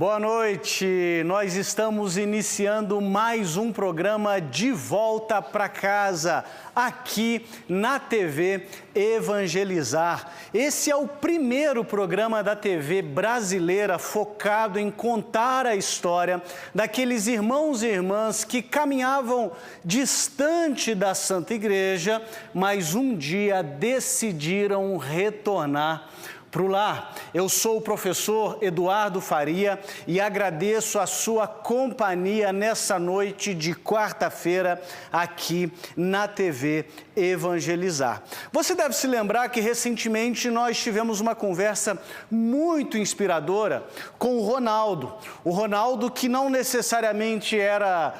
Boa noite, nós estamos iniciando mais um programa De Volta para Casa, aqui na TV Evangelizar. Esse é o primeiro programa da TV brasileira focado em contar a história daqueles irmãos e irmãs que caminhavam distante da Santa Igreja, mas um dia decidiram retornar para o lar. Eu sou o professor Eduardo Faria e agradeço a sua companhia nessa noite de quarta-feira aqui na TV Evangelizar. Você deve se lembrar que recentemente nós tivemos uma conversa muito inspiradora com o Ronaldo que não necessariamente era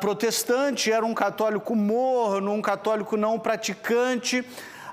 protestante, era um católico morno, um católico não praticante,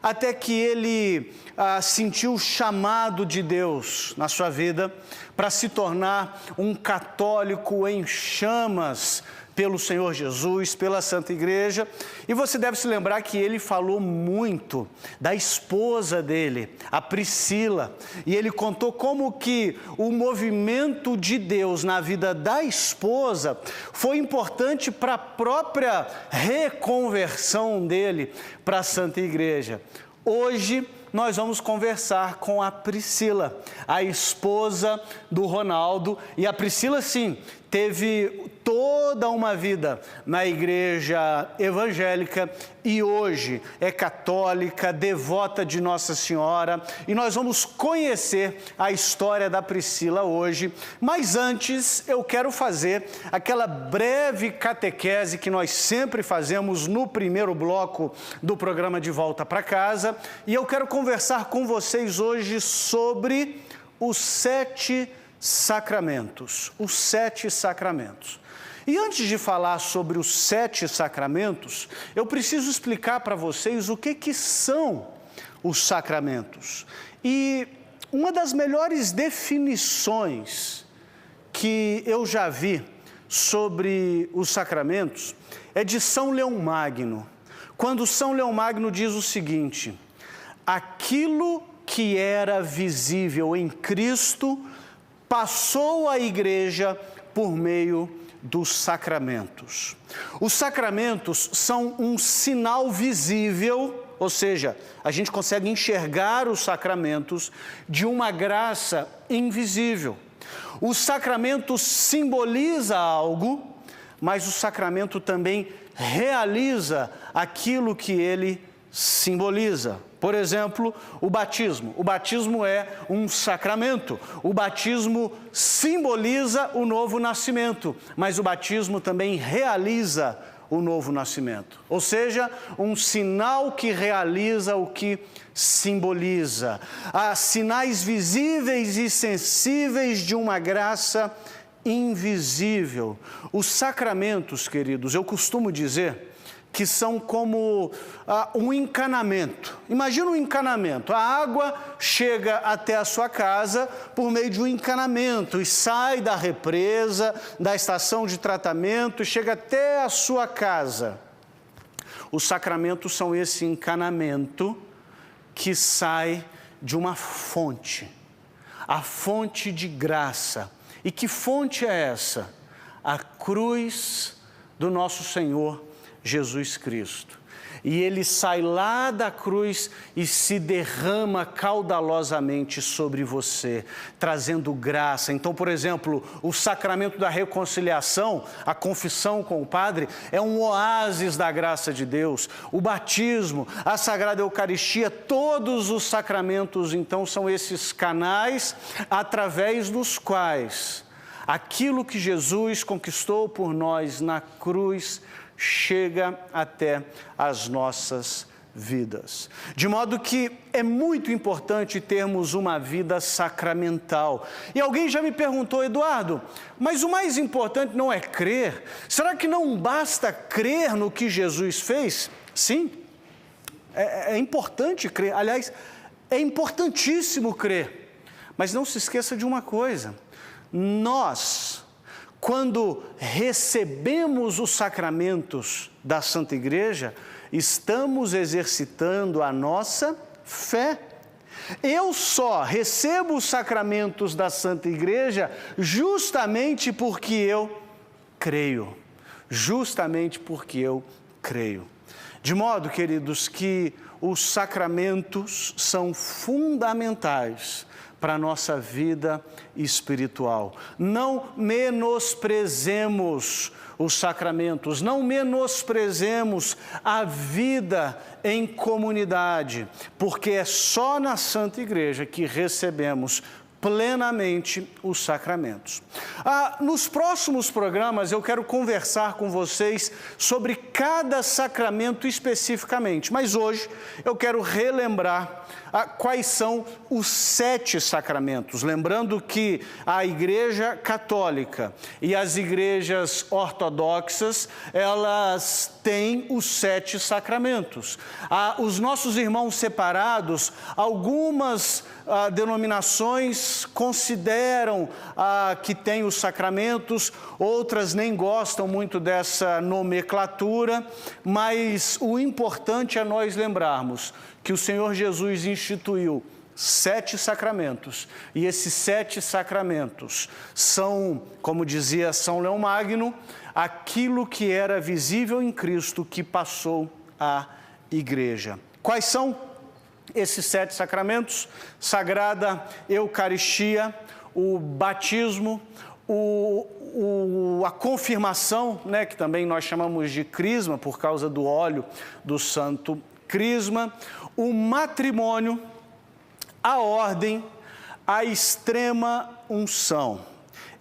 até que ele sentiu o chamado de Deus na sua vida para se tornar um católico em chamas pelo Senhor Jesus, pela Santa Igreja. E você deve se lembrar que ele falou muito da esposa dele, a Priscila, e ele contou como que o movimento de Deus na vida da esposa foi importante para a própria reconversão dele para a Santa Igreja. Hoje nós vamos conversar com a Priscila, a esposa do Ronaldo, e a Priscila, sim, teve toda uma vida na igreja evangélica e hoje é católica, devota de Nossa Senhora, e nós vamos conhecer a história da Priscila hoje. Mas antes eu quero fazer aquela breve catequese que nós sempre fazemos no primeiro bloco do programa De Volta para Casa, e eu quero conversar com vocês hoje sobre os 7 sacramentos, os 7 sacramentos. E antes de falar sobre os 7 sacramentos, eu preciso explicar para vocês o que são os sacramentos. E uma das melhores definições que eu já vi sobre os sacramentos é de São Leão Magno, quando São Leão Magno diz o seguinte: aquilo que era visível em Cristo passou à igreja por meio dos sacramentos. Os sacramentos são um sinal visível, ou seja, a gente consegue enxergar os sacramentos de uma graça invisível. O sacramento simboliza algo, mas o sacramento também realiza aquilo que ele simboliza. Por exemplo, o batismo. O batismo é um sacramento. O batismo simboliza o novo nascimento, mas o batismo também realiza o novo nascimento. Ou seja, um sinal que realiza o que simboliza. Há sinais visíveis e sensíveis de uma graça invisível. Os sacramentos, queridos, eu costumo dizer que são como um encanamento. Imagina um encanamento. A água chega até a sua casa por meio de um encanamento e sai da represa, da estação de tratamento e chega até a sua casa. Os sacramentos são esse encanamento que sai de uma fonte, a fonte de graça. E que fonte é essa? A cruz do nosso Senhor Jesus Cristo. E ele sai lá da cruz e se derrama caudalosamente sobre você, trazendo graça. Então, por exemplo, o sacramento da reconciliação, a confissão com o Padre, é um oásis da graça de Deus. O batismo, a Sagrada Eucaristia, todos os sacramentos, então, são esses canais através dos quais aquilo que Jesus conquistou por nós na cruz chega até as nossas vidas. De modo que é muito importante termos uma vida sacramental. E alguém já me perguntou: Eduardo, mas o mais importante não é crer? Será que não basta crer no que Jesus fez? Sim, é importante crer. Aliás, é importantíssimo crer. Mas não se esqueça de uma coisa: nós, quando recebemos os sacramentos da Santa Igreja, estamos exercitando a nossa fé. Eu só recebo os sacramentos da Santa Igreja justamente porque eu creio. Justamente porque eu creio. De modo, queridos, que os sacramentos são fundamentais para a nossa vida espiritual. Não menosprezemos os sacramentos, não menosprezemos a vida em comunidade, porque é só na Santa Igreja que recebemos plenamente os sacramentos. Nos próximos programas eu quero conversar com vocês sobre cada sacramento especificamente, mas hoje eu quero relembrar quais são os 7 sacramentos. Lembrando que a Igreja Católica e as igrejas ortodoxas, elas têm os 7 sacramentos. Os nossos irmãos separados, algumas denominações consideram que tem os sacramentos, outras nem gostam muito dessa nomenclatura, mas o importante é nós lembrarmos que o Senhor Jesus instituiu 7 sacramentos, e esses 7 sacramentos são, como dizia São Leão Magno, aquilo que era visível em Cristo que passou à Igreja. Quais são esses 7 sacramentos? Sagrada Eucaristia, o batismo, a confirmação, né, que também nós chamamos de crisma, por causa do óleo do santo crisma, o matrimônio, a ordem, a extrema unção.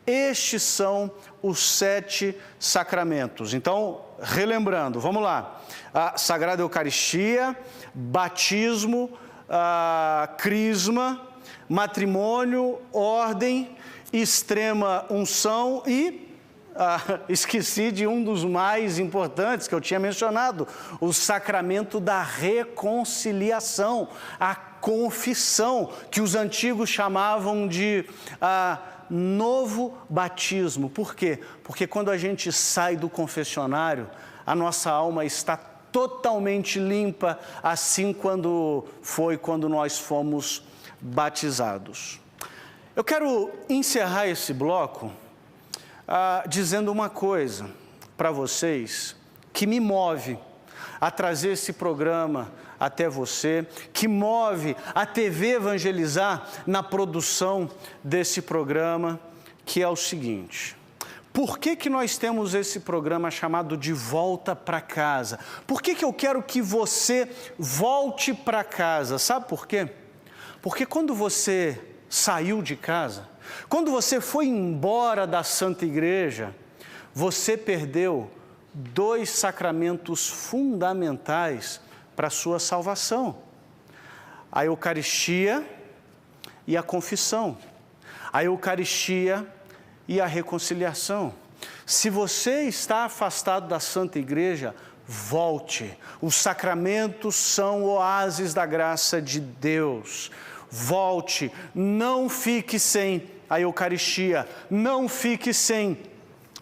Estes são os 7 sacramentos. Então, relembrando, vamos lá. A Sagrada Eucaristia, batismo, crisma, matrimônio, ordem, extrema unção e esqueci de um dos mais importantes que eu tinha mencionado, o sacramento da reconciliação, a confissão, que os antigos chamavam de novo batismo. Por quê? Porque quando a gente sai do confessionário, a nossa alma está totalmente limpa, assim quando nós fomos batizados. Eu quero encerrar esse bloco dizendo uma coisa para vocês que me move a trazer esse programa até você, que move a TV Evangelizar na produção desse programa, que é o seguinte: por que nós temos esse programa chamado De Volta para Casa? Por que eu quero que você volte para casa? Sabe por quê? Porque quando você saiu de casa, quando você foi embora da Santa Igreja, você perdeu 2 sacramentos fundamentais para a sua salvação: a Eucaristia e a confissão, a Eucaristia e a reconciliação. Se você está afastado da Santa Igreja, volte. Os sacramentos são oásis da graça de Deus. Volte, não fique sem a Eucaristia, não fique sem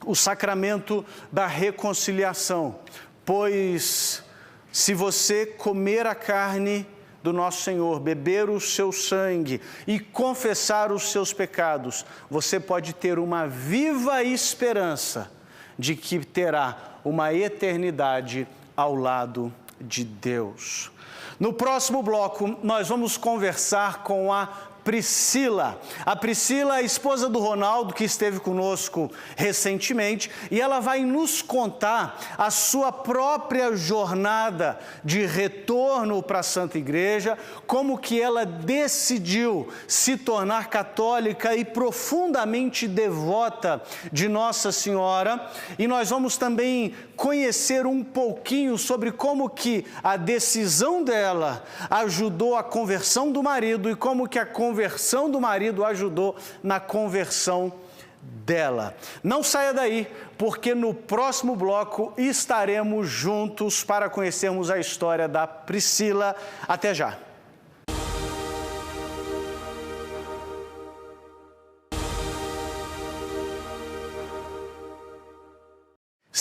o sacramento da reconciliação, pois se você comer a carne do nosso Senhor, beber o seu sangue e confessar os seus pecados, você pode ter uma viva esperança de que terá uma eternidade ao lado de Deus. No próximo bloco, nós vamos conversar com a Priscila. A Priscila é a esposa do Ronaldo, que esteve conosco recentemente, e ela vai nos contar a sua própria jornada de retorno para a Santa Igreja, como que ela decidiu se tornar católica e profundamente devota de Nossa Senhora, e nós vamos também conhecer um pouquinho sobre como que a decisão dela ajudou a conversão do marido e como que a conversão do marido ajudou na conversão dela. Não saia daí, porque no próximo bloco estaremos juntos para conhecermos a história da Priscila. Até já!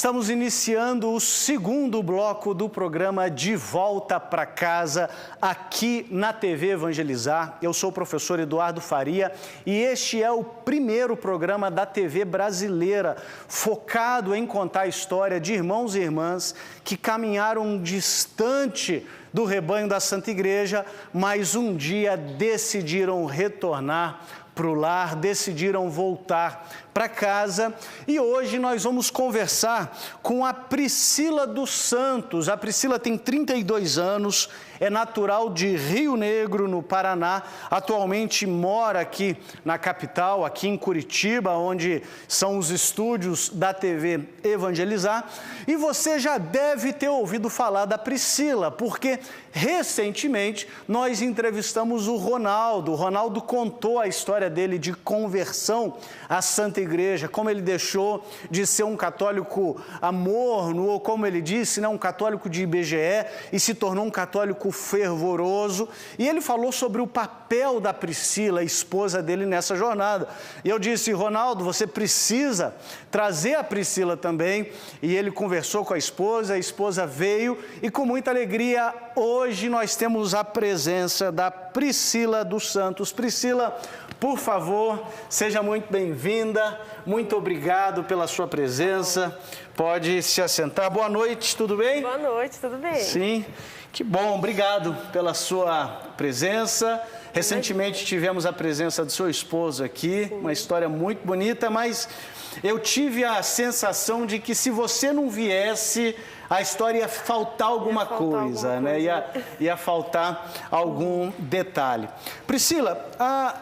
Estamos iniciando o segundo bloco do programa De Volta para Casa, aqui na TV Evangelizar. Eu sou o professor Eduardo Faria e este é o primeiro programa da TV brasileira focado em contar a história de irmãos e irmãs que caminharam distante do rebanho da Santa Igreja, mas um dia decidiram retornar para o lar, decidiram voltar para casa. E hoje nós vamos conversar com a Priscila dos Santos. A Priscila tem 32 anos, é natural de Rio Negro, no Paraná. Atualmente mora aqui na capital, aqui em Curitiba, onde são os estúdios da TV Evangelizar. E você já deve ter ouvido falar da Priscila, porque recentemente nós entrevistamos o Ronaldo. O Ronaldo contou a história dele de conversão à Santa Igreja, como ele deixou de ser um católico amorno, ou como ele disse, um católico de IBGE, e se tornou um católico fervoroso. E ele falou sobre o papel da Priscila, a esposa dele, nessa jornada. E eu disse: Ronaldo, você precisa trazer a Priscila também. E ele conversou com a esposa veio, e com muita alegria, hoje nós temos a presença da Priscila dos Santos. Priscila, por favor, seja muito bem-vinda, muito obrigado pela sua presença, pode se assentar. Boa noite, tudo bem? Boa noite, tudo bem? Sim, que bom, obrigado pela sua presença. Recentemente tivemos a presença do seu esposo aqui, uma história muito bonita, mas eu tive a sensação de que se você não viesse, a história ia faltar alguma coisa, né? Ia faltar algum detalhe. Priscila,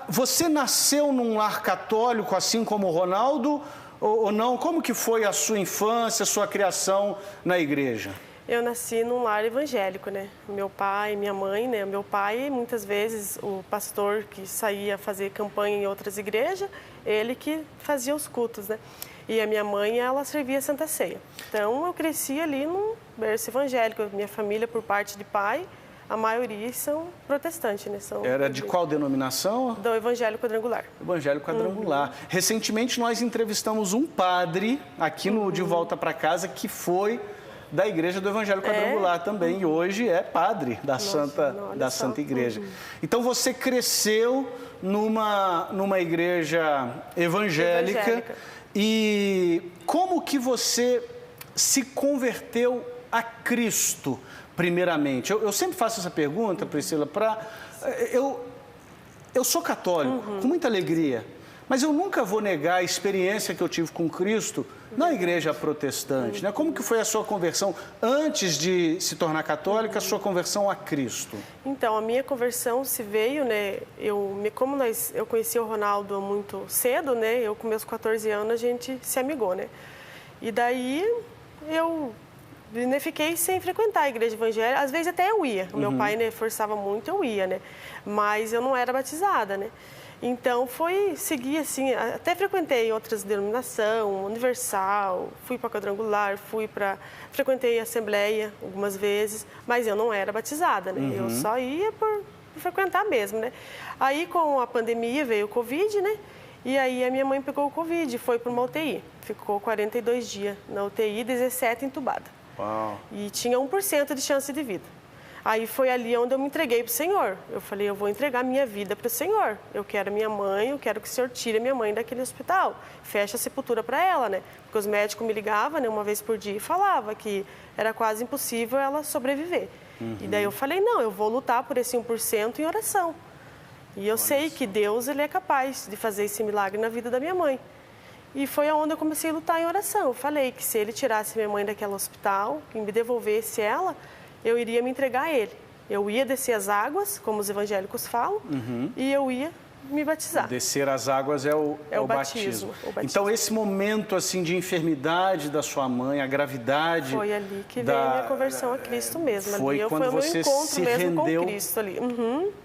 você nasceu num lar católico, assim como o Ronaldo, ou não? Como que foi a sua infância, a sua criação na igreja? Eu nasci num lar evangélico, né? Meu pai e minha mãe, né? Meu pai, muitas vezes, o pastor que saía fazer campanha em outras igrejas, ele que fazia os cultos, né? E a minha mãe, ela servia Santa Ceia. Então, eu cresci ali num berço evangélico. Minha família, por parte de pai, a maioria são protestantes, né? Era de qual denominação? Do Evangelho Quadrangular. Evangelho Quadrangular. Uhum. Recentemente, nós entrevistamos um padre aqui no De Volta para Casa que foi da Igreja do Evangelho Quadrangular também, e hoje é padre da Santa Igreja. Então, você cresceu numa igreja evangélica. E como que você se converteu a Cristo, primeiramente? Eu sempre faço essa pergunta, Priscila, eu sou católico, com muita alegria, mas eu nunca vou negar a experiência que eu tive com Cristo na igreja protestante, né? Como que foi a sua conversão antes de se tornar católica, a sua conversão a Cristo? Então, a minha conversão se veio, né? Eu conheci o Ronaldo muito cedo, né? Eu com meus 14 anos a gente se amigou, né? E daí eu fiquei sem frequentar a igreja evangélica. Às vezes até eu ia. O meu pai, né, forçava muito, eu ia, né? Mas eu não era batizada, né? Então, seguir assim, até frequentei outras denominações, Universal, fui para Quadrangular, frequentei a Assembleia algumas vezes, mas eu não era batizada, né? Eu só ia por frequentar mesmo, né? Aí, com a pandemia, veio o Covid, né? E aí, a minha mãe pegou o Covid e foi para uma UTI. Ficou 42 dias na UTI, 17 entubada. Uau. E tinha 1% de chance de vida. Aí foi ali onde eu me entreguei para o Senhor. Eu falei, eu vou entregar minha vida para o Senhor. Eu quero minha mãe, eu quero que o Senhor tire a minha mãe daquele hospital. Feche a sepultura para ela, né? Porque os médicos me ligavam, né, uma vez por dia e falavam que era quase impossível ela sobreviver. E daí eu falei, não, eu vou lutar por esse 1% em oração. E eu sei que Deus, ele é capaz de fazer esse milagre na vida da minha mãe. E foi onde eu comecei a lutar em oração. Eu falei que se ele tirasse minha mãe daquele hospital e me devolvesse ela, eu iria me entregar a ele. Eu ia descer as águas, como os evangélicos falam, e eu ia me batizar. Descer as águas é o batismo. Então, esse momento assim de enfermidade da sua mãe, a gravidade... Foi ali que veio a minha conversão a Cristo mesmo. Foi ali quando você se rendeu com Cristo ali.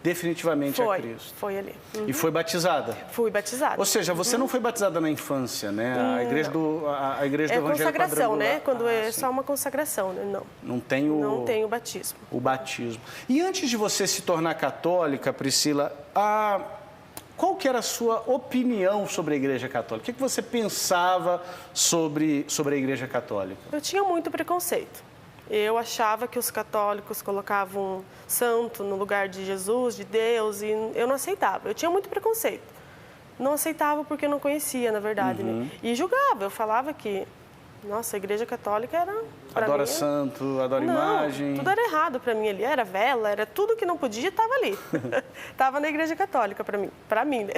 Definitivamente a Cristo. Foi ali. E foi batizada? Fui batizada. Ou seja, você não foi batizada na infância, né? A igreja do Evangelho consagração, né? Quando é só uma consagração, né? Não. Não tem Não tem o batismo. O batismo. E antes de você se tornar católica, Priscila, qual que era a sua opinião sobre a Igreja Católica? O que você pensava sobre a Igreja Católica? Eu tinha muito preconceito. Eu achava que os católicos colocavam santo no lugar de Jesus, de Deus, e eu não aceitava. Eu tinha muito preconceito. Não aceitava porque eu não conhecia, na verdade, né? E julgava. Eu falava que, nossa, a Igreja Católica era... Adora santo, adora imagem. Tudo era errado para mim ali. Era vela, era tudo que não podia, estava ali. Estava na Igreja Católica para mim, né?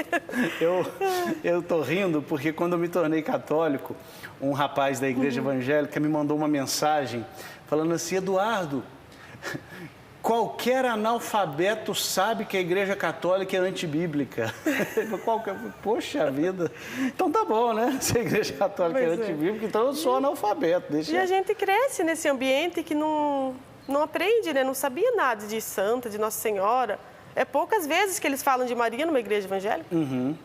Eu tô rindo porque quando eu me tornei católico, um rapaz da Igreja Evangélica me mandou uma mensagem falando assim: Eduardo, qualquer analfabeto sabe que a Igreja Católica é antibíblica. Poxa vida. Então tá bom, né? Se a Igreja Católica é antibíblica, então eu sou analfabeto. E a gente cresce nesse ambiente que não aprende, né? Não sabia nada de santa, de Nossa Senhora. É poucas vezes que eles falam de Maria numa igreja evangélica.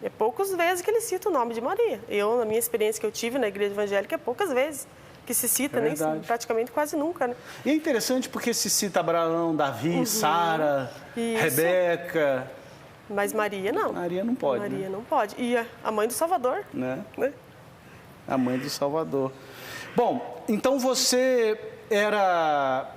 É poucas vezes que eles citam o nome de Maria. Eu, na minha experiência que eu tive na igreja evangélica, é poucas vezes que se cita, nem praticamente quase nunca, né? E é interessante porque se cita Abraão, Davi, Sara, Rebeca. Mas Maria não. Maria não pode. Maria não pode. E a mãe do Salvador. Né? A mãe do Salvador. Bom, então você era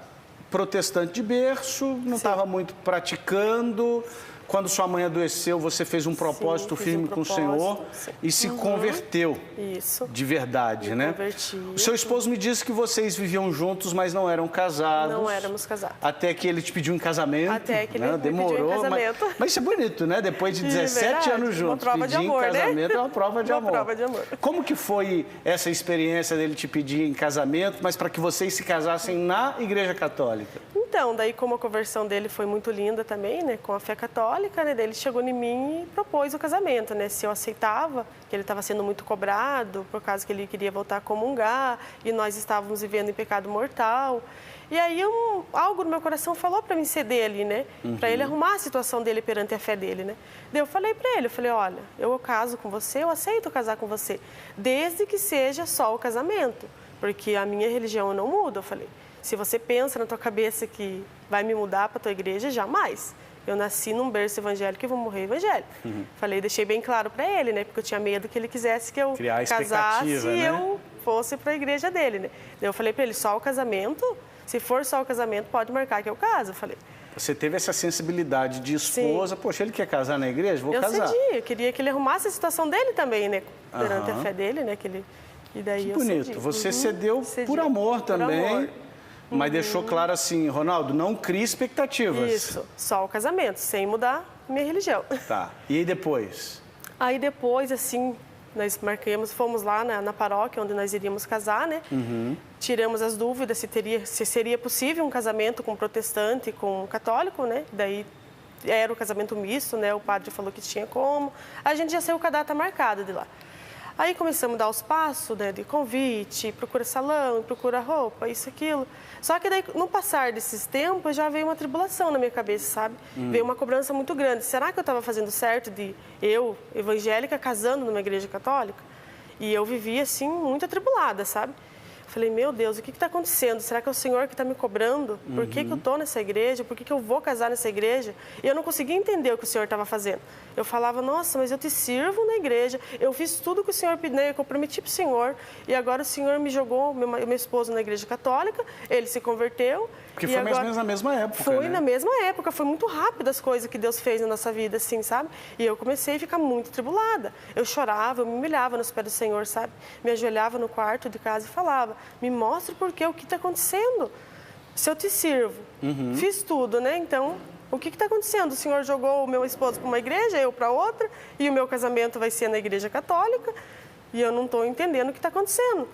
protestante de berço, não estava muito praticando. Quando sua mãe adoeceu, você fez um propósito firme com o Senhor e se converteu. Isso. De verdade, né? Converti. O seu esposo me disse que vocês viviam juntos, mas não eram casados. Não éramos casados. Até que ele te pediu em casamento. Até que ele me demorou, pediu em casamento. Mas isso é bonito, né? Depois de 17 anos juntos, uma prova pedir de amor, em casamento é uma prova de amor. Uma prova de amor. Como que foi essa experiência dele te pedir em casamento, mas para que vocês se casassem na Igreja Católica? Então, daí como a conversão dele foi muito linda também, né, com a fé católica, né, daí ele chegou em mim e propôs o casamento, né, se eu aceitava, que ele estava sendo muito cobrado, por causa que ele queria voltar a comungar, e nós estávamos vivendo em pecado mortal. E aí algo no meu coração falou para mim ceder ali, né, para ele arrumar a situação dele perante a fé dele, né. Daí eu falei para ele, eu falei, olha, eu caso com você, eu aceito casar com você, desde que seja só o casamento, porque a minha religião não muda, eu falei. Se você pensa na tua cabeça que vai me mudar para a tua igreja, jamais. Eu nasci num berço evangélico e vou morrer evangélico. Falei, deixei bem claro para ele, né? Porque eu tinha medo que ele quisesse que eu casasse e eu fosse para a igreja dele, né? Daí eu falei para ele, só o casamento? Se for só o casamento, pode marcar que eu caso. Eu falei. Você teve essa sensibilidade de esposa, poxa, ele quer casar na igreja? Vou casar. Eu cedi, eu queria que ele arrumasse a situação dele também, né? Perante a fé dele, né? E daí que eu bonito, cedi. Você cedeu por amor também. Por amor. Mas deixou claro assim, Ronaldo, não crie expectativas. Isso, só o casamento, sem mudar minha religião. Tá, e aí depois? Aí depois, assim, nós marcamos, fomos lá na paróquia onde nós iríamos casar, né? Tiramos as dúvidas se seria possível um casamento com protestante e com católico, né? Daí era o casamento misto, né? O padre falou que tinha como. A gente já saiu com a data marcada de lá. Aí começamos a dar os passos, né, de convite, procura salão, procura roupa, isso, aquilo. Só que daí, no passar desses tempos, já veio uma tribulação na minha cabeça, sabe? Veio uma cobrança muito grande. Será que eu estava fazendo certo de eu, evangélica, casando numa igreja católica? E eu vivia, assim, muito atribulada, sabe? Falei, meu Deus, o que está acontecendo? Será que é o Senhor que está me cobrando? Por que eu estou nessa igreja? Por que eu vou casar nessa igreja? E eu não conseguia entender o que o Senhor estava fazendo. Eu falava, nossa, mas eu te sirvo na igreja, eu fiz tudo que o Senhor pediu, que eu prometi para o Senhor, e agora o Senhor me jogou, meu esposo, na igreja católica, ele se converteu. Porque foi mais ou menos na mesma época, Foi na mesma época, foi muito rápido as coisas que Deus fez na nossa vida, assim, sabe? E eu comecei a ficar muito tribulada. Eu chorava, eu me humilhava nos pés do Senhor, sabe? Me ajoelhava no quarto de casa e falava, me mostra o que está acontecendo. Se eu te sirvo, fiz tudo, né? Então, o que está acontecendo? O Senhor jogou o meu esposo para uma igreja, eu para outra, e o meu casamento vai ser na igreja católica, e eu não estou entendendo o que está acontecendo.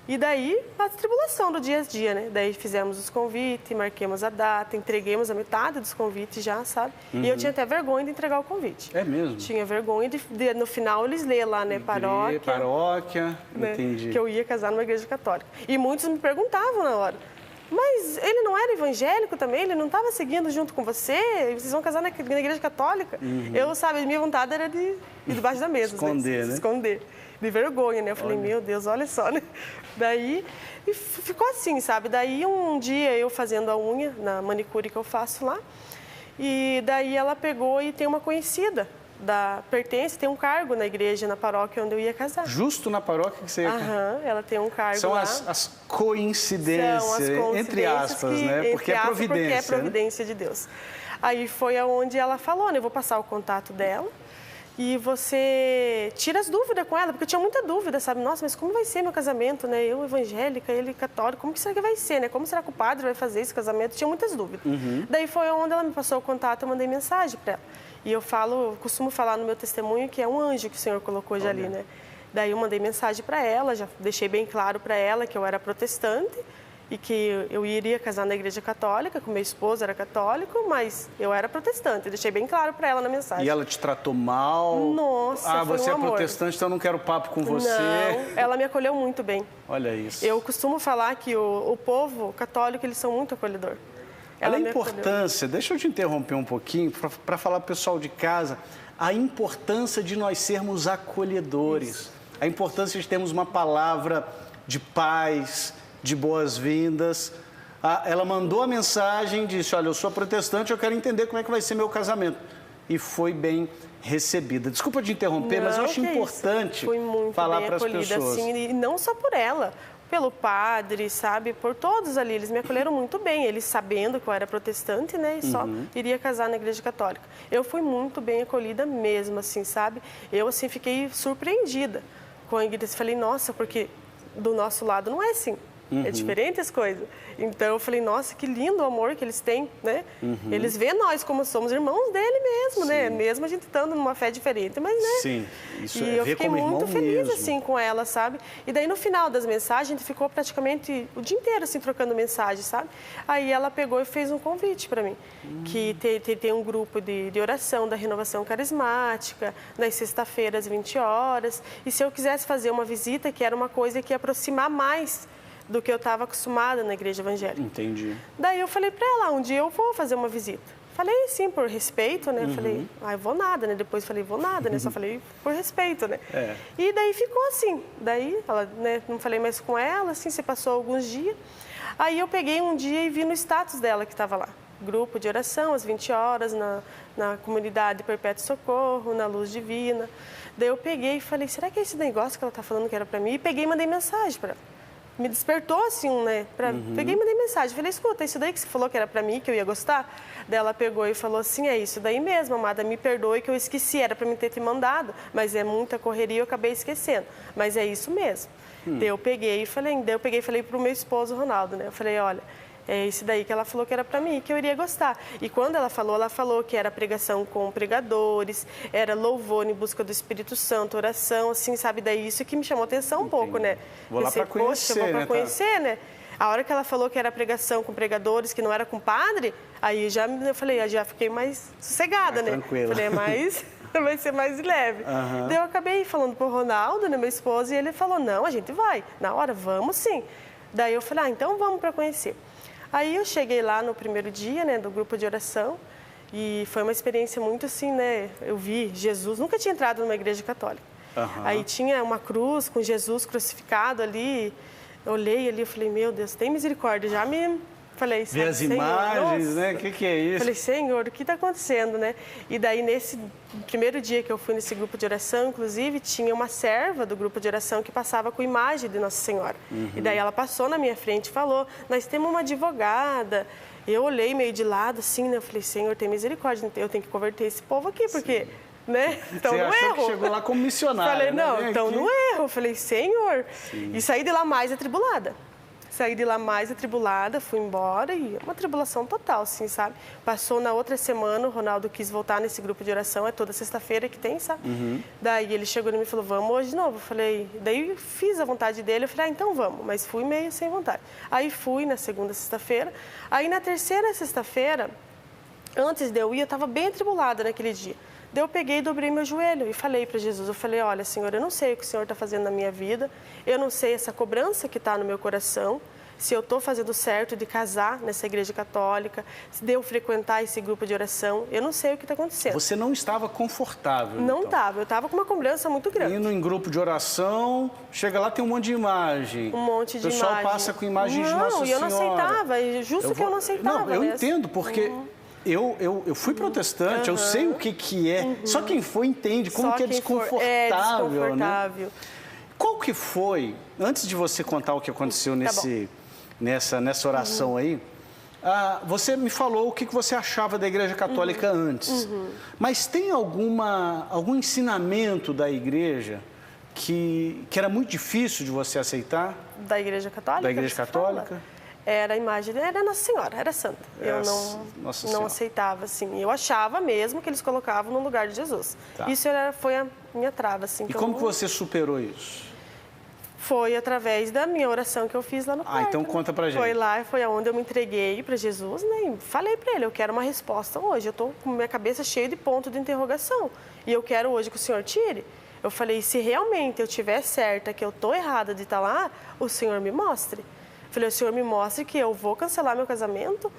E daí, a tribulação do dia a dia, né? Daí fizemos os convites, marquemos a data, entreguemos a metade dos convites já, sabe? E eu tinha até vergonha de entregar o convite. É mesmo? Tinha vergonha de no final, eles lerem lá, né? Paróquia, né? Entendi. Que eu ia casar numa igreja católica. E muitos me perguntavam na hora, mas ele não era evangélico também? Ele não estava seguindo junto com você? Vocês vão casar na igreja católica? Eu, sabe, minha vontade era de ir debaixo da mesa. Esconder, né? Esconder. De vergonha, né? Eu falei, meu Deus, olha só, né? Daí, e ficou assim, sabe? Daí, um dia, eu fazendo a unha, na manicure que eu faço lá, e daí ela pegou e tem uma conhecida tem um cargo na igreja, na paróquia onde eu ia casar. Justo na paróquia que você ia casar? Ela tem um cargo São lá. as coincidências, São as coincidências, entre aspas, né? Porque é providência. Porque é providência de Deus. Aí foi aonde ela falou, né? Eu vou passar o contato dela e você tira as dúvidas com ela, porque eu tinha muita dúvida, sabe? Nossa, mas como vai ser meu casamento, né? Eu evangélica, ele católico, como que será que vai ser, né? Como será que o padre vai fazer esse casamento? Eu tinha muitas dúvidas. Daí foi onde ela me passou o contato, eu mandei mensagem para ela. E eu costumo falar no meu testemunho que é um anjo que o Senhor colocou hoje ali, né? Daí eu mandei mensagem para ela, já deixei bem claro para ela que eu era protestante e que eu iria casar na igreja católica, que o meu esposo era católico, mas eu era protestante. Deixei bem claro para ela na mensagem. E ela te tratou mal? Nossa, foi você um é amor. protestante, então eu não quero papo com você. Não, ela me acolheu muito bem. Olha isso. Eu costumo falar que o povo católico, eles são muito acolhedor. Olha a importância, deixa eu te interromper um pouquinho para falar para o pessoal de casa, a importância de nós sermos acolhedores, isso. A importância de termos uma palavra de paz, de boas-vindas. Ela mandou a mensagem, disse, olha, eu sou protestante, eu quero entender como é que vai ser meu casamento. E foi bem recebida. Desculpa te interromper, mas eu acho importante falar para as pessoas. Assim, e não só por ela, pelo padre, sabe, por todos ali, eles me acolheram muito bem, eles sabendo que eu era protestante, né, e só iria casar na igreja católica. Eu fui muito bem acolhida mesmo, assim, sabe, eu, assim, fiquei surpreendida com a igreja, falei, nossa, porque do nosso lado não é assim. É diferente as coisas. Então eu falei, nossa, que lindo o amor que eles têm, né? Eles veem nós como somos irmãos dele mesmo, Sim. né? Mesmo a gente estando numa fé diferente, mas né? Sim, isso e é eu ver fiquei como muito irmão feliz mesmo. assim com ela, sabe? E daí no final das mensagens a gente ficou praticamente o dia inteiro assim trocando mensagens, sabe? Aí ela pegou e fez um convite para mim, que tem um grupo de oração da Renovação Carismática, nas sexta-feiras, 20 horas, e se eu quisesse fazer uma visita, que era uma coisa que ia aproximar mais do que eu estava acostumada na igreja evangélica. Entendi. Daí eu falei para ela, um dia eu vou fazer uma visita. Falei sim, por respeito, né? Falei, eu vou nada, né? Depois falei, vou nada, né? Só falei por respeito, né? É. E daí ficou assim. Daí, ela, né, não falei mais com ela, assim, se passou alguns dias. Aí eu peguei um dia e vi no status dela que estava lá. Grupo de oração, às 20 horas, na comunidade Perpétuo Socorro, na Luz Divina. Daí eu peguei e falei, será que é esse negócio que ela está falando que era para mim? E peguei e mandei mensagem para ela. Me despertou assim, né? Peguei e mandei mensagem. Falei, escuta, isso daí que você falou que era pra mim, que eu ia gostar? Daí ela pegou e falou assim, é isso daí mesmo, amada, me perdoe que eu esqueci, era pra mim ter te mandado, mas é muita correria e eu acabei esquecendo. Mas é isso mesmo. Daí eu peguei e falei pro meu esposo, Ronaldo, né? Eu falei, olha, é isso daí que ela falou que era para mim, que eu iria gostar. E quando ela falou que era pregação com pregadores, era louvor em busca do Espírito Santo, oração, assim, sabe? Daí isso que me chamou atenção um pouco, né? Vou lá para conhecer, poxa, vou né? para conhecer, né? A hora que ela falou que era pregação com pregadores, que não era com padre, aí eu falei, já fiquei mais sossegada, né? Tranquila. Falei, mas vai ser mais leve. Daí eu acabei falando pro Ronaldo, né, meu esposo, e ele falou, não, a gente vai. Na hora, vamos sim. Daí eu falei, então vamos para conhecer. Aí eu cheguei lá no primeiro dia, né, do grupo de oração, e foi uma experiência muito assim, né, eu vi Jesus, nunca tinha entrado numa igreja católica. Aí tinha uma cruz com Jesus crucificado ali, eu olhei ali, eu falei, meu Deus, tem misericórdia, já me... Falei, ver as imagens, nossa, né? O que é isso? Falei, Senhor, o que está acontecendo, né? E daí, nesse primeiro dia que eu fui nesse grupo de oração, inclusive, tinha uma serva do grupo de oração que passava com imagem de Nossa Senhora. E daí ela passou na minha frente e falou, nós temos uma advogada. Eu olhei meio de lado, assim, né? Eu falei, Senhor, tem misericórdia, eu tenho que converter esse povo aqui, porque... Né? Então, você no achou erro. Que chegou lá como missionária, falei, não, né? então no erro. Eu falei, Senhor. Sim. E saí de lá mais atribulada. Saí de lá mais atribulada, fui embora e uma tribulação total, assim, sabe? Passou na outra semana, o Ronaldo quis voltar nesse grupo de oração, é toda sexta-feira que tem, sabe? Daí ele chegou em mim e falou, vamos hoje de novo. Eu falei, daí fiz a vontade dele, eu falei, então vamos, mas fui meio sem vontade. Aí fui na segunda sexta-feira, aí na terceira sexta-feira, antes de eu ir, eu estava bem atribulada naquele dia. Daí eu peguei e dobrei meu joelho e falei para Jesus, eu falei, olha, Senhor, eu não sei o que o Senhor está fazendo na minha vida, eu não sei essa cobrança que está no meu coração, se eu estou fazendo certo de casar nessa igreja católica, se de eu frequentar esse grupo de oração, eu não sei o que está acontecendo. Você não estava confortável, Não então. estava, eu estava com uma cobrança muito grande. Indo em grupo de oração, chega lá tem um monte de imagem. Um monte de imagem. O pessoal passa com imagens de Nossa Senhora. Não, e eu não aceitava, justo que eu não aceitava. Não, eu entendo, porque Eu fui protestante, eu sei o que é. Só quem foi entende como que é desconfortável, desconfortável. Né? Qual que foi, antes de você contar o que aconteceu nessa oração aí, você me falou o que você achava da Igreja Católica antes. Mas tem algum ensinamento da Igreja que era muito difícil de você aceitar? Da Igreja Católica? Da Igreja Católica? Era a imagem, era Nossa Senhora, era santa. Eu não aceitava, assim. Eu achava mesmo que eles colocavam no lugar de Jesus. Tá. Isso foi a minha trava, assim. E como que você superou isso? Foi através da minha oração que eu fiz lá no quarto. Então conta pra gente. Foi onde eu me entreguei para Jesus, né? E falei para ele, eu quero uma resposta hoje. Eu tô com minha cabeça cheia de ponto de interrogação. E eu quero hoje que o Senhor tire. Eu falei, se realmente eu estiver certa que eu tô errada de estar lá, o Senhor me mostre. Falei, o Senhor me mostre que eu vou cancelar meu casamento,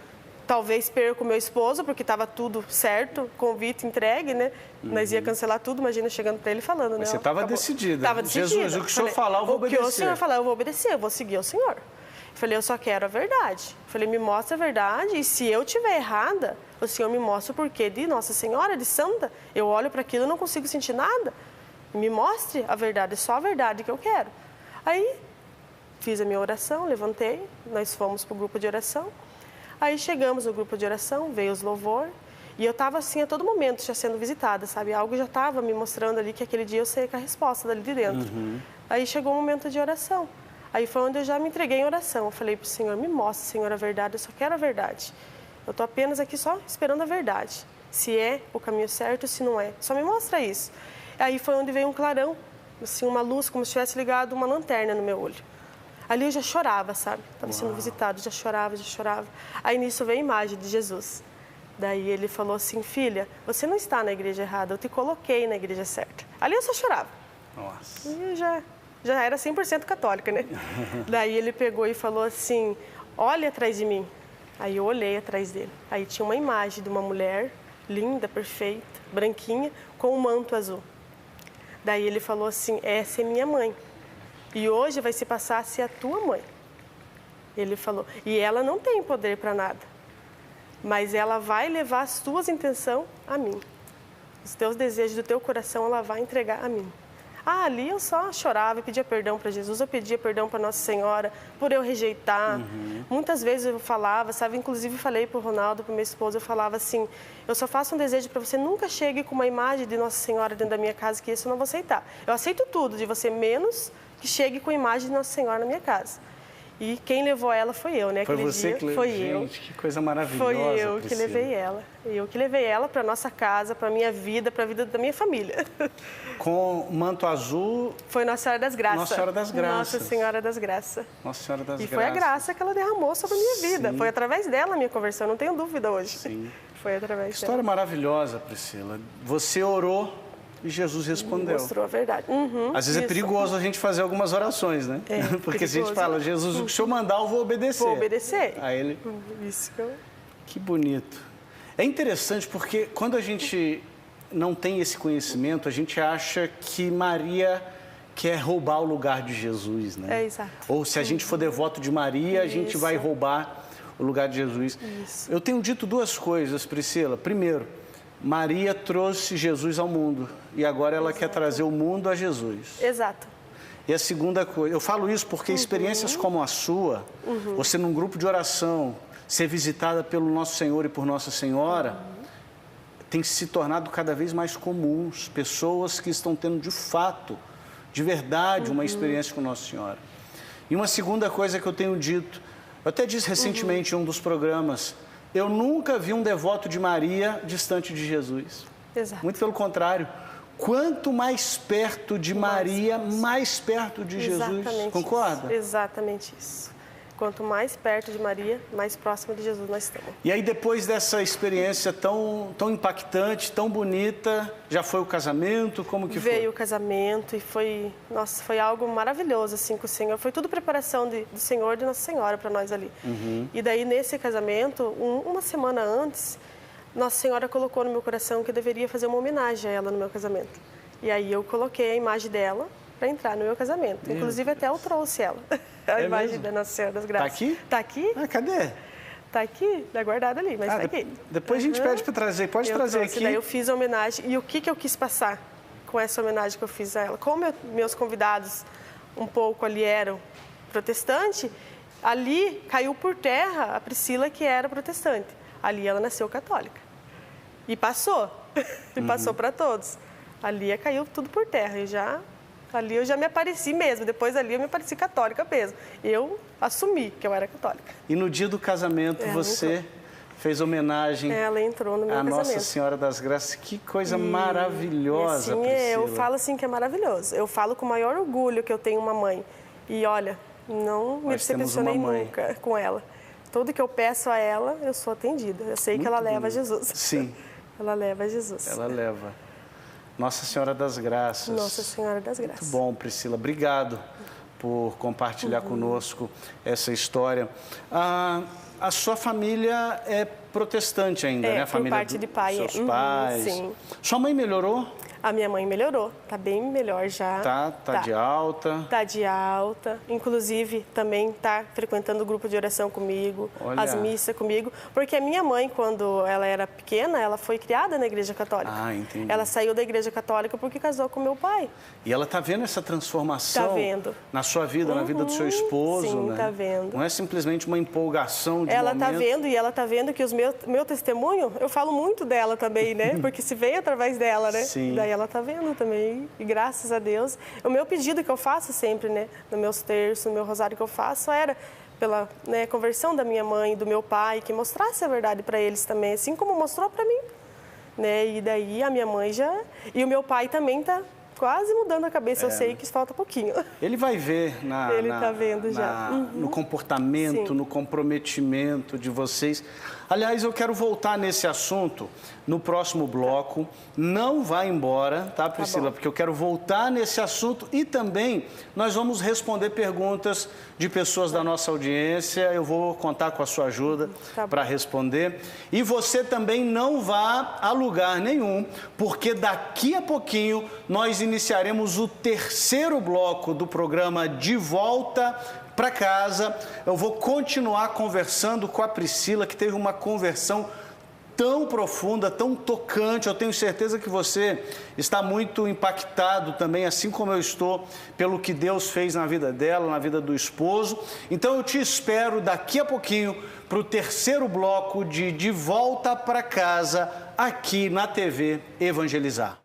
talvez perca o meu esposo, porque estava tudo certo, convite entregue, né? Nós ia cancelar tudo, imagina chegando para ele falando, né? Mas você estava decidida. Estava decidida. Jesus, o que o Senhor falar, eu vou obedecer. O que o Senhor falar, eu vou obedecer, eu vou seguir o Senhor. Falei, eu só quero a verdade. Falei, me mostra a verdade e se eu estiver errada, o Senhor me mostra o porquê de Nossa Senhora, de Santa. Eu olho para aquilo e não consigo sentir nada. Me mostre a verdade, é só a verdade que eu quero. Aí, fiz a minha oração, levantei, nós fomos para o grupo de oração. Aí chegamos no grupo de oração, veio os louvor, e eu estava assim a todo momento já sendo visitada, sabe? Algo já estava me mostrando ali que aquele dia eu saía com a resposta dali de dentro. Aí chegou o momento de oração. Aí foi onde eu já me entreguei em oração. Eu falei para o Senhor, me mostre, Senhor, a verdade, eu só quero a verdade. Eu estou apenas aqui só esperando a verdade. Se é o caminho certo, se não é. Só me mostra isso. Aí foi onde veio um clarão, assim, uma luz, como se tivesse ligado uma lanterna no meu olho. Ali eu já chorava, sabe? Estava sendo visitado, já chorava, já chorava. Aí nisso veio a imagem de Jesus. Daí ele falou assim, filha, você não está na igreja errada, eu te coloquei na igreja certa. Ali eu só chorava. Nossa. E eu já era 100% católica, né? Daí ele pegou e falou assim, olha atrás de mim. Aí eu olhei atrás dele. Aí tinha uma imagem de uma mulher linda, perfeita, branquinha, com um manto azul. Daí ele falou assim, essa é minha mãe. E hoje vai se passar a ser a tua mãe. Ele falou, e ela não tem poder para nada, mas ela vai levar as tuas intenções a mim. Os teus desejos do teu coração ela vai entregar a mim. Ali eu só chorava e pedia perdão para Jesus, eu pedia perdão para Nossa Senhora por eu rejeitar. Muitas vezes eu falava, sabe, inclusive falei para o Ronaldo, para minha esposa, eu falava assim, eu só faço um desejo para você, nunca chegue com uma imagem de Nossa Senhora dentro da minha casa, que isso eu não vou aceitar. Eu aceito tudo de você, menos que chegue com a imagem de Nossa Senhora na minha casa. E quem levou ela foi eu, né? Foi aquele você dia, que levou? foi gente, eu. Que coisa maravilhosa, Foi eu Priscila. que levei ela. Eu que levei ela para nossa casa, para minha vida, para a vida da minha família. Com manto azul... Foi Nossa Senhora das Graças. Nossa Senhora das Graças. Nossa Senhora das Graças. Nossa Senhora das Graças. E foi a graça que ela derramou sobre a minha vida. Foi através dela a minha conversão, não tenho dúvida hoje. Sim. Foi através dela. História maravilhosa, Priscila. Você orou e Jesus respondeu. Mostrou a verdade. Às vezes é perigoso a gente fazer algumas orações, né? Porque se a gente fala, Jesus, o que o Senhor mandar, eu vou obedecer. Vou obedecer. Aí ele... Isso que eu... Que bonito. É interessante porque quando a gente não tem esse conhecimento, a gente acha que Maria quer roubar o lugar de Jesus, né? É, exato. Ou se a gente for devoto de Maria, a gente vai roubar o lugar de Jesus. Isso. Eu tenho dito duas coisas, Priscila. Primeiro, Maria trouxe Jesus ao mundo e agora ela quer trazer o mundo a Jesus. Exato. E a segunda coisa, eu falo isso porque experiências como a sua, você num grupo de oração, ser visitada pelo Nosso Senhor e por Nossa Senhora, tem se tornado cada vez mais comuns. Pessoas que estão tendo de fato, de verdade, uma experiência com Nossa Senhora. E uma segunda coisa que eu tenho dito, eu até disse recentemente em um dos programas, eu nunca vi um devoto de Maria distante de Jesus. Exato. Muito pelo contrário. Quanto mais perto de Maria, mais perto de Jesus. Exatamente. Concorda? Isso. Exatamente isso. Quanto mais perto de Maria, mais próximo de Jesus nós estamos. E aí, depois dessa experiência tão impactante, tão bonita, já foi o casamento? Como que foi? Veio o casamento e foi, nossa, foi algo maravilhoso assim com o Senhor. Foi tudo preparação do Senhor e de Nossa Senhora para nós ali. E daí, nesse casamento, uma semana antes, Nossa Senhora colocou no meu coração que eu deveria fazer uma homenagem a ela no meu casamento. E aí eu coloquei a imagem dela para entrar no meu casamento. Inclusive, até eu trouxe ela. A imagem mesmo? da Nossa Senhora das Graças. Tá aqui? Tá aqui. Cadê? Tá aqui, tá guardado ali, mas tá aqui. Depois a gente pede para trazer, pode trazer aqui. Daí eu fiz a homenagem. E o que eu quis passar com essa homenagem que eu fiz a ela? Como meus convidados um pouco ali eram protestantes, ali caiu por terra a Priscila, que era protestante. Ali ela nasceu católica. E passou. E passou para todos. Ali caiu tudo por terra. Ali eu já me apareci mesmo. Depois ali eu me apareci católica mesmo. Eu assumi que eu era católica. E no dia do casamento você fez homenagem ela entrou no meu casamento. Nossa Senhora das Graças. Que coisa maravilhosa, assim, Priscila. Eu falo assim que é maravilhoso. Eu falo com o maior orgulho que eu tenho uma mãe. E olha, não me decepcionei nunca com ela. Tudo que eu peço a ela, eu sou atendida. Eu sei que ela leva Jesus. Sim. Ela leva Jesus. Ela leva. Nossa Senhora das Graças. Nossa Senhora das Graças. Muito bom, Priscila. Obrigado por compartilhar conosco essa história. A sua família é protestante ainda, né? A família por parte de pai. Seus pais. Sim. Sua mãe melhorou? A minha mãe melhorou, tá bem melhor já. Tá de alta. Tá de alta. Inclusive, também tá frequentando o grupo de oração comigo, as missas comigo. Porque a minha mãe, quando ela era pequena, ela foi criada na Igreja Católica. Entendi. Ela saiu da Igreja Católica porque casou com meu pai. E ela tá vendo essa transformação na sua vida, na vida do seu esposo, sim, né? Tá vendo. Não é simplesmente uma empolgação de ela momento. Tá vendo, e ela tá vendo que meu testemunho, eu falo muito dela também, né? Porque se veio através dela, né? Sim. Daí ela tá vendo também, e graças a Deus. O meu pedido que eu faço sempre, né? No meus terços, no meu rosário que eu faço, era pela conversão da minha mãe e do meu pai, que mostrasse a verdade para eles também, assim como mostrou para mim, né? E daí a minha mãe já... E o meu pai também tá quase mudando a cabeça, eu sei que falta pouquinho. Ele vai ver tá vendo já. No comportamento, Sim. no comprometimento de vocês. Aliás, eu quero voltar nesse assunto no próximo bloco. Não vá embora, tá, Priscila? Porque eu quero voltar nesse assunto e também nós vamos responder perguntas de pessoas da nossa audiência. Eu vou contar com a sua ajuda para responder. E você também não vá a lugar nenhum, porque daqui a pouquinho nós iniciaremos o terceiro bloco do programa De Volta para Casa. Eu vou continuar conversando com a Priscila, que teve uma conversão tão profunda, tão tocante. Eu tenho certeza que você está muito impactado também, assim como eu estou, pelo que Deus fez na vida dela, na vida do esposo. Então eu te espero daqui a pouquinho para o terceiro bloco de Volta para Casa, aqui na TV Evangelizar.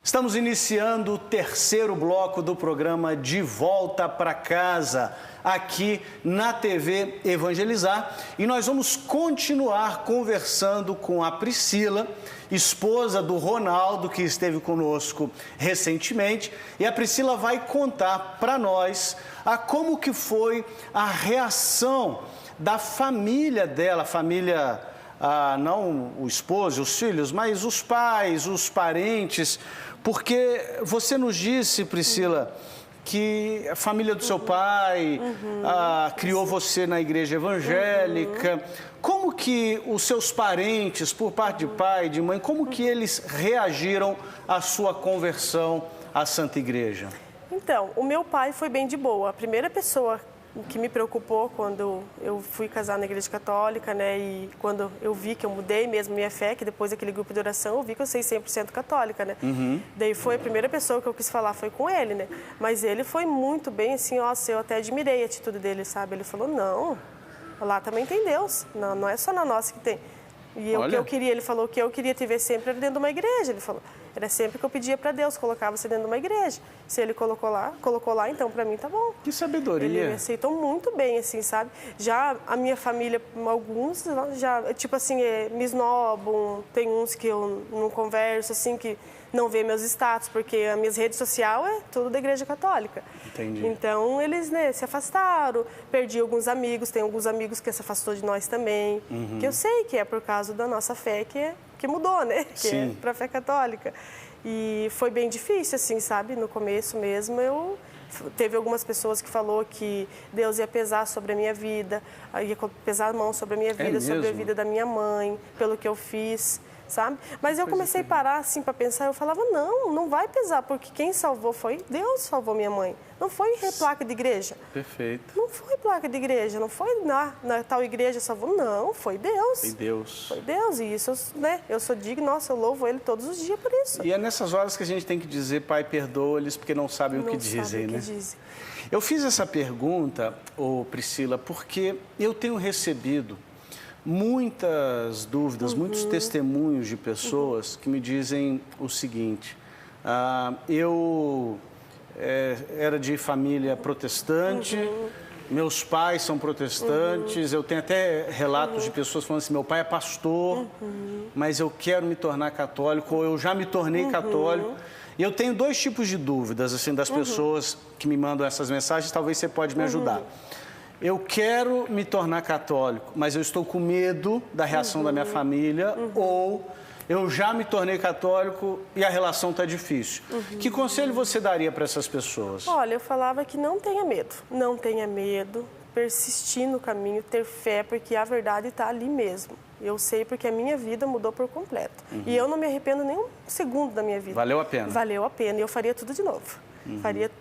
Estamos iniciando o terceiro bloco do programa De Volta para Casa, aqui na TV Evangelizar. E nós vamos continuar conversando com a Priscila, esposa do Ronaldo, que esteve conosco recentemente. E a Priscila vai contar para nós como que foi a reação da família dela, família... não o esposo, os filhos, mas os pais, os parentes, porque você nos disse, Priscila, que a família do seu pai criou você na igreja evangélica. Como que os seus parentes, por parte de pai e de mãe, como que eles reagiram à sua conversão à Santa Igreja? Então, o meu pai foi bem de boa. A primeira pessoa que me preocupou quando eu fui casar na Igreja Católica, né, e quando eu vi que eu mudei mesmo minha fé, que depois daquele grupo de oração eu vi que eu sei 100% católica, né. Daí foi a primeira pessoa que eu quis falar, foi com ele, né, mas ele foi muito bem, assim, nossa, eu até admirei a atitude dele, sabe, ele falou, não, lá também tem Deus, não é só na nossa que tem. E o que eu queria, ele falou que eu queria te ver sempre dentro de uma igreja, ele falou. Era sempre que eu pedia para Deus, colocava você dentro de uma igreja. Se ele colocou lá, então para mim tá bom. Que sabedoria. Ele me aceitou muito bem, assim, sabe? Já a minha família, alguns já, tipo assim, me esnobam, tem uns que eu não converso, assim, que não vê meus status, porque as minhas redes sociais é tudo da Igreja Católica. Entendi. Então, eles, né, se afastaram, perdi alguns amigos, tem alguns amigos que se afastou de nós também, que eu sei que é por causa da nossa fé que mudou, né? Que é para a fé católica. E foi bem difícil, assim, sabe? No começo mesmo, teve algumas pessoas que falou que Deus ia pesar sobre a minha vida, ia pesar a mão sobre a minha vida, sobre a vida da minha mãe, pelo que eu fiz. sabe? Mas eu comecei a parar assim para pensar, eu falava, não vai pesar, porque quem salvou foi Deus salvou minha mãe. Não foi placa de igreja. Perfeito. Não foi placa de igreja, não foi na tal igreja salvou, não, foi Deus. Foi Deus. Foi Deus, e isso, né, eu sou digno, nossa, eu louvo Ele todos os dias por isso. E é nessas horas que a gente tem que dizer, Pai, perdoa-lhes, porque não sabem o que dizem, né? Eu fiz essa pergunta, Priscila, porque eu tenho recebido muitas dúvidas, muitos testemunhos de pessoas que me dizem o seguinte: eu era de família protestante, meus pais são protestantes, eu tenho até relatos de pessoas falando assim, meu pai é pastor, mas eu quero me tornar católico, ou eu já me tornei católico. E eu tenho dois tipos de dúvidas, assim, das pessoas que me mandam essas mensagens, talvez você pode me ajudar. Eu quero me tornar católico, mas eu estou com medo da reação da minha família, ou eu já me tornei católico e a relação está difícil. Que conselho você daria para essas pessoas? Olha, eu falava que não tenha medo, persistir no caminho, ter fé, porque a verdade está ali mesmo. Eu sei porque a minha vida mudou por completo. E eu não me arrependo nem um segundo da minha vida. Valeu a pena? Valeu a pena e eu faria tudo de novo.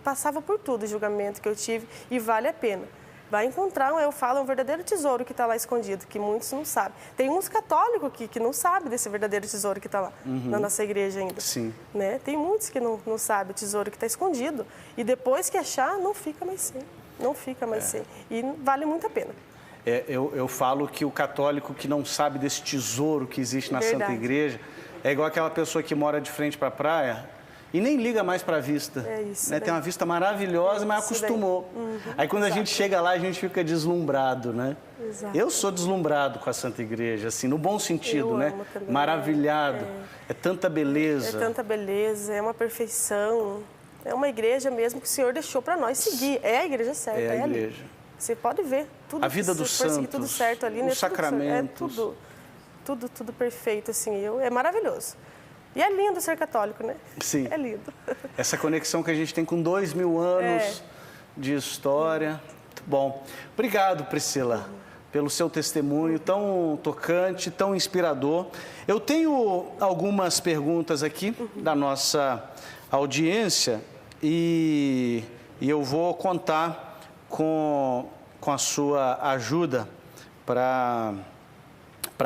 Passava por tudo o julgamento que eu tive e vale a pena. Vai encontrar, eu falo, um verdadeiro tesouro que está lá escondido, que muitos não sabem. Tem uns católicos que não sabem desse verdadeiro tesouro que está lá, na nossa igreja ainda. Sim. Né? Tem muitos que não sabem o tesouro que está escondido. E depois que achar, não fica mais sem. Não fica mais sem. E vale muito a pena. Eu falo que o católico que não sabe desse tesouro que existe na Santa Igreja é igual aquela pessoa que mora de frente para a praia e nem liga mais para a vista. É isso. Né? Tem uma vista maravilhosa, mas acostumou. Aí quando a gente chega lá, a gente fica deslumbrado, né? Exato. Eu sou deslumbrado com a Santa Igreja, assim, no bom sentido, né? Maravilhado. É tanta beleza. É tanta beleza, é uma perfeição. É uma igreja mesmo que o Senhor deixou para nós seguir. É a igreja certa, é a igreja. Ali. Você pode ver tudo. A vida dos santos, tudo certo ali, né? Os sacramentos. Tudo perfeito, assim. É maravilhoso. E é lindo ser católico, né? Sim. É lindo. Essa conexão que a gente tem com 2000 anos de história. Muito bom. Obrigado, Priscila, pelo seu testemunho tão tocante, tão inspirador. Eu tenho algumas perguntas aqui da nossa audiência e eu vou contar com a sua ajuda para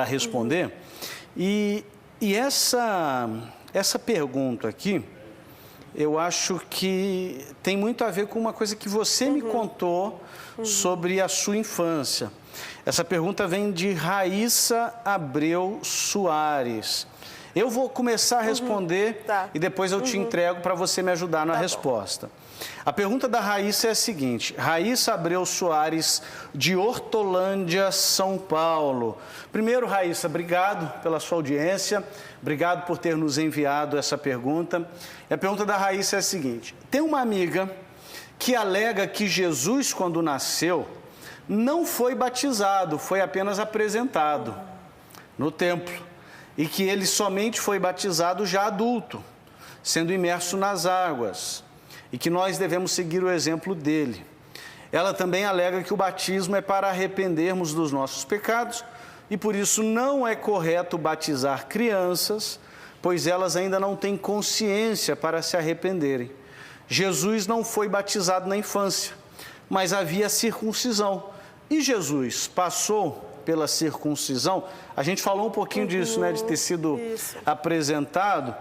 responder. E essa pergunta aqui, eu acho que tem muito a ver com uma coisa que você me contou sobre a sua infância. Essa pergunta vem de Raíssa Abreu Soares. Eu vou começar a responder e depois eu te entrego para você me ajudar na resposta. A pergunta da Raíssa é a seguinte: Raíssa Abreu Soares, de Hortolândia, São Paulo. Primeiro, Raíssa, obrigado pela sua audiência, obrigado por ter nos enviado essa pergunta. E a pergunta da Raíssa é a seguinte: tem uma amiga que alega que Jesus, quando nasceu, não foi batizado, foi apenas apresentado no templo, e que ele somente foi batizado já adulto, sendo imerso nas águas, e que nós devemos seguir o exemplo dele. Ela também alega que o batismo é para arrependermos dos nossos pecados e por isso não é correto batizar crianças, pois elas ainda não têm consciência para se arrependerem. Jesus não foi batizado na infância, mas havia circuncisão. E Jesus passou pela circuncisão. A gente falou um pouquinho disso, né, de ter sido apresentado.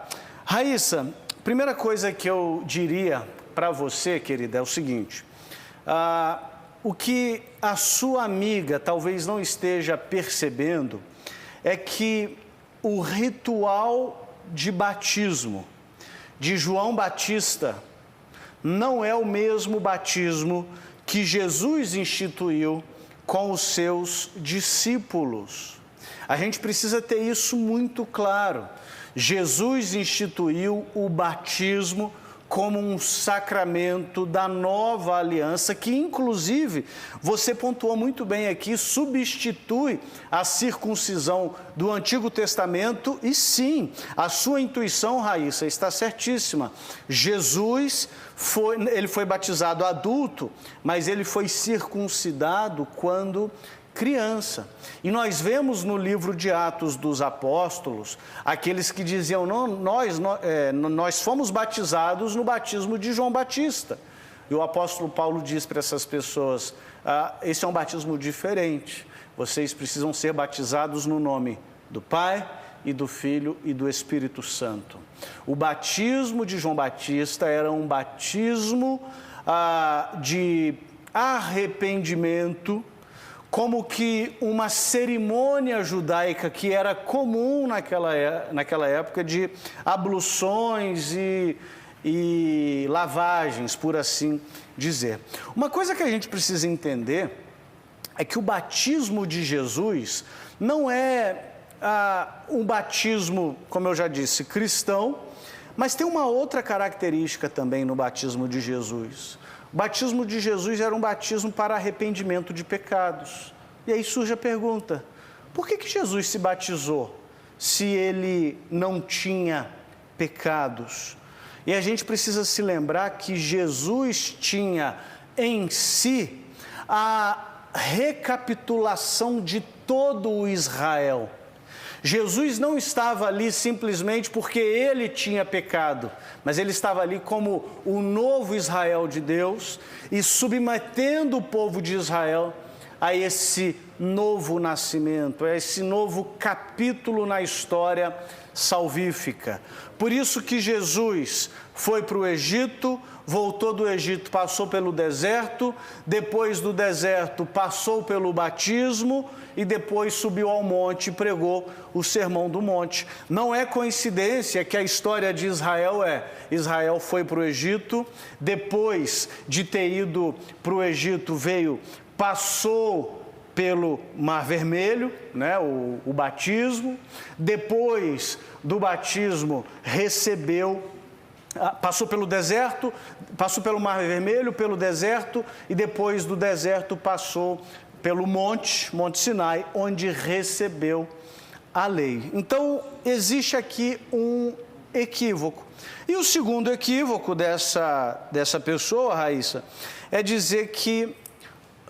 Raíssa, primeira coisa que eu diria para você, querida, é o seguinte: o que a sua amiga talvez não esteja percebendo é que o ritual de batismo de João Batista não é o mesmo batismo que Jesus instituiu com os seus discípulos. A gente precisa ter isso muito claro. Jesus instituiu o batismo como um sacramento da nova aliança, que inclusive, você pontuou muito bem aqui, substitui a circuncisão do Antigo Testamento. E sim, a sua intuição, Raíssa, está certíssima. Jesus ele foi batizado adulto, mas ele foi circuncidado quando criança. E nós vemos no livro de Atos dos Apóstolos, aqueles que diziam, não, nós fomos batizados no batismo de João Batista. E o apóstolo Paulo diz para essas pessoas, esse é um batismo diferente. Vocês precisam ser batizados no nome do Pai e do Filho e do Espírito Santo. O batismo de João Batista era um batismo de arrependimento, como que uma cerimônia judaica que era comum naquela época, de abluções e lavagens, por assim dizer. Uma coisa que a gente precisa entender é que o batismo de Jesus não é um batismo, como eu já disse, cristão, mas tem uma outra característica também no batismo de Jesus. O batismo de Jesus era um batismo para arrependimento de pecados. E aí surge a pergunta, por que Jesus se batizou se ele não tinha pecados? E a gente precisa se lembrar que Jesus tinha em si a recapitulação de todo o Israel. Jesus não estava ali simplesmente porque ele tinha pecado, mas ele estava ali como o novo Israel de Deus e submetendo o povo de Israel a esse novo nascimento, a esse novo capítulo na história salvífica. Por isso que Jesus foi para o Egito, voltou do Egito, passou pelo deserto, depois do deserto passou pelo batismo e depois subiu ao monte e pregou o Sermão do Monte. Não é coincidência que a história de Israel foi para o Egito, depois de ter ido para o Egito passou pelo Mar Vermelho, né, o batismo, depois do batismo passou pelo deserto, passou pelo Mar Vermelho, pelo deserto, e depois do deserto passou pelo Monte Sinai, onde recebeu a lei. Então, existe aqui um equívoco. E o segundo equívoco dessa pessoa, Raíssa, é dizer que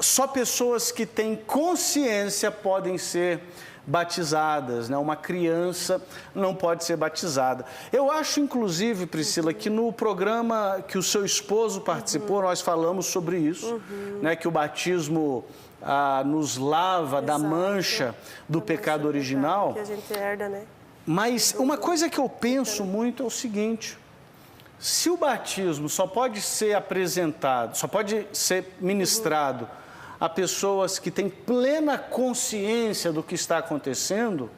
só pessoas que têm consciência podem ser batizadas, né? Uma criança não pode ser batizada. Eu acho, inclusive, Priscila, que no programa que o seu esposo participou, nós falamos sobre isso, né? Que o batismo nos lava da mancha do pecado original. Que a gente herda, né? Mas uma coisa que eu penso muito é o seguinte: se o batismo só pode ser apresentado, só pode ser ministrado a pessoas que têm plena consciência do que está acontecendo,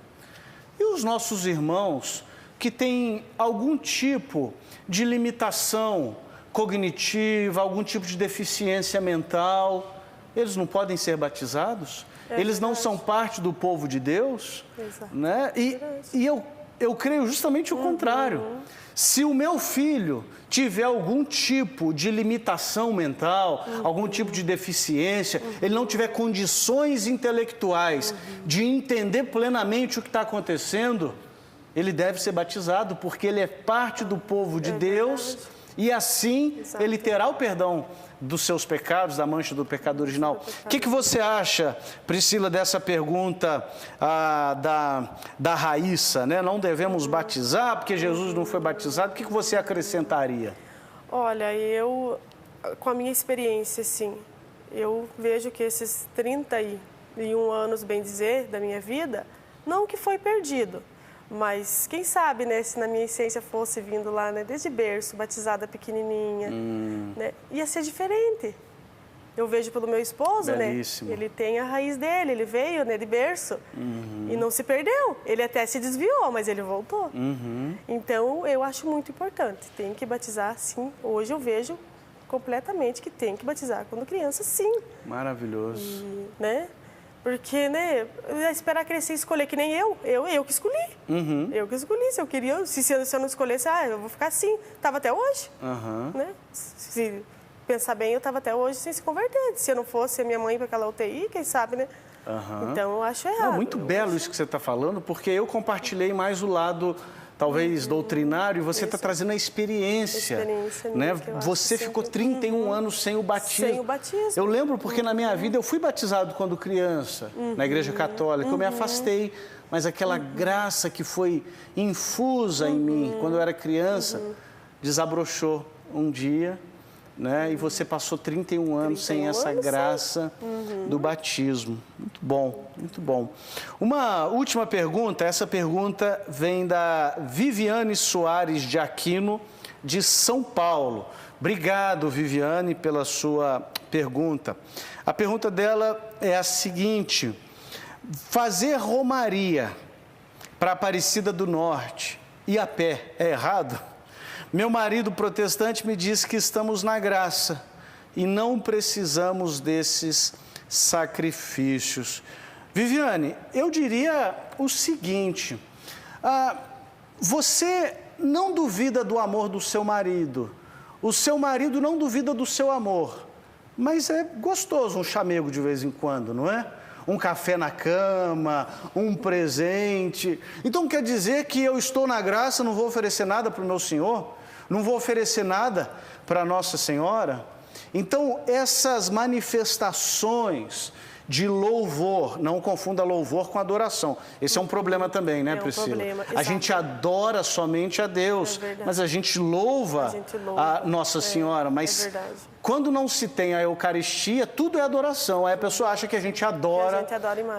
e os nossos irmãos que têm algum tipo de limitação cognitiva, algum tipo de deficiência mental, eles não podem ser batizados? Eles não são parte do povo de Deus? Exato. Né? E eu creio justamente o contrário. Se o meu filho tiver algum tipo de limitação mental, algum tipo de deficiência, ele não tiver condições intelectuais de entender plenamente o que está acontecendo, ele deve ser batizado, porque ele é parte do povo de Deus e assim ele terá o perdão dos seus pecados, da mancha do pecado original. O que você acha, Priscila, dessa pergunta da Raíssa, né? Não devemos batizar porque Jesus não foi batizado. O que você acrescentaria? Olha, com a minha experiência, sim, eu vejo que esses 31 anos, bem dizer, da minha vida, não que foi perdido, mas quem sabe, né, se na minha essência fosse vindo lá, né, desde berço, batizada pequenininha, né, ia ser diferente. Eu vejo pelo meu esposo, belíssimo, né, ele tem a raiz dele, ele veio, né, de berço e não se perdeu. Ele até se desviou, mas ele voltou. Então, eu acho muito importante, tem que batizar, sim. Hoje eu vejo completamente que tem que batizar quando criança, sim. Maravilhoso. Né? Porque, né, esperar crescer e escolher, que nem eu que escolhi. Eu que escolhi, se eu queria, se eu não escolhesse, eu vou ficar assim. Estava até hoje, né? Se pensar bem, eu estava até hoje sem se converter. Se eu não fosse a minha mãe para aquela UTI, quem sabe, né? Então, eu acho errado. Muito belo isso que você está falando, porque eu compartilhei mais o lado, talvez doutrinário, e você está trazendo a experiência, né? Você ficou 31 anos sem o batismo. Sem o batismo. Eu lembro porque na minha vida eu fui batizado quando criança, na Igreja Católica, eu me afastei, mas aquela graça que foi infusa em mim quando eu era criança, desabrochou um dia, né? E você passou 31 anos sem essa graça do batismo. Muito bom, muito bom. Uma última pergunta, essa pergunta vem da Viviane Soares de Aquino, de São Paulo. Obrigado, Viviane, pela sua pergunta. A pergunta dela é a seguinte: fazer romaria para Aparecida do Norte e a pé é errado? Meu marido protestante me diz que estamos na graça e não precisamos desses sacrifícios. Viviane, eu diria o seguinte: você não duvida do amor do seu marido, o seu marido não duvida do seu amor, mas é gostoso um chamego de vez em quando, não é? Um café na cama, um presente. Então quer dizer que eu estou na graça, não vou oferecer nada para o meu Senhor? Não vou oferecer nada para Nossa Senhora? Então, essas manifestações de louvor, não confunda louvor com adoração. Esse é um problema também, né, Priscila? Problema. A gente adora somente a Deus, mas a gente louva a Nossa Senhora. Mas quando não se tem a Eucaristia, tudo é adoração. Aí a pessoa acha que a gente adora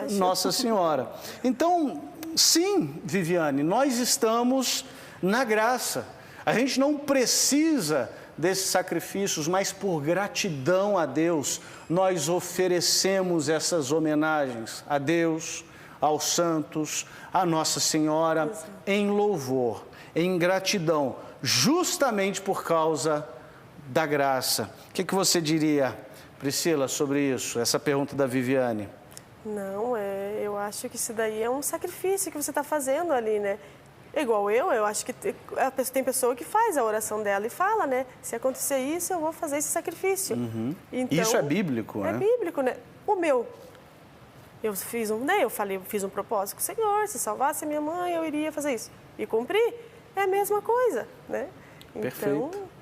Nossa Senhora. Então, sim, Viviane, nós estamos na graça. A gente não precisa desses sacrifícios, mas por gratidão a Deus, nós oferecemos essas homenagens a Deus, aos santos, a Nossa Senhora, em louvor, em gratidão, justamente por causa da graça. O que você diria, Priscila, sobre isso, essa pergunta da Viviane? Não, eu acho que isso daí é um sacrifício que você está fazendo ali, né? Igual eu acho que tem pessoa que faz a oração dela e fala, né? Se acontecer isso, eu vou fazer esse sacrifício. Então, isso é bíblico, né? É bíblico, né? O meu, eu fiz um propósito com o Senhor, se salvasse a minha mãe, eu iria fazer isso. E cumpri, é a mesma coisa, né? Perfeito. Então,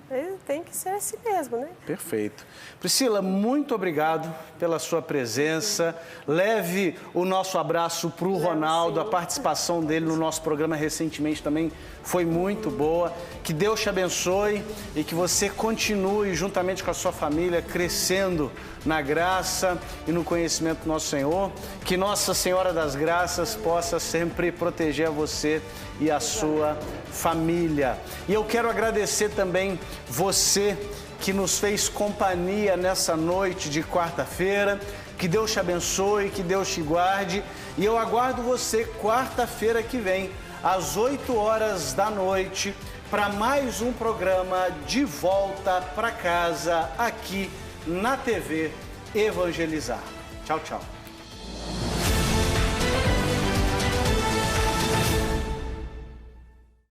tem que ser assim mesmo, né? Perfeito. Priscila, muito obrigado pela sua presença. Leve o nosso abraço para o Ronaldo. A participação dele no nosso programa recentemente também foi muito boa. Que Deus te abençoe e que você continue, juntamente com a sua família, crescendo na graça e no conhecimento do nosso Senhor. Que Nossa Senhora das Graças possa sempre proteger você e a sua família. E eu quero agradecer também você que nos fez companhia nessa noite de quarta-feira. Que Deus te abençoe, que Deus te guarde. E eu aguardo você quarta-feira que vem, às 8 horas da noite, para mais um programa De Volta para Casa, aqui na TV Evangelizar. Tchau, tchau.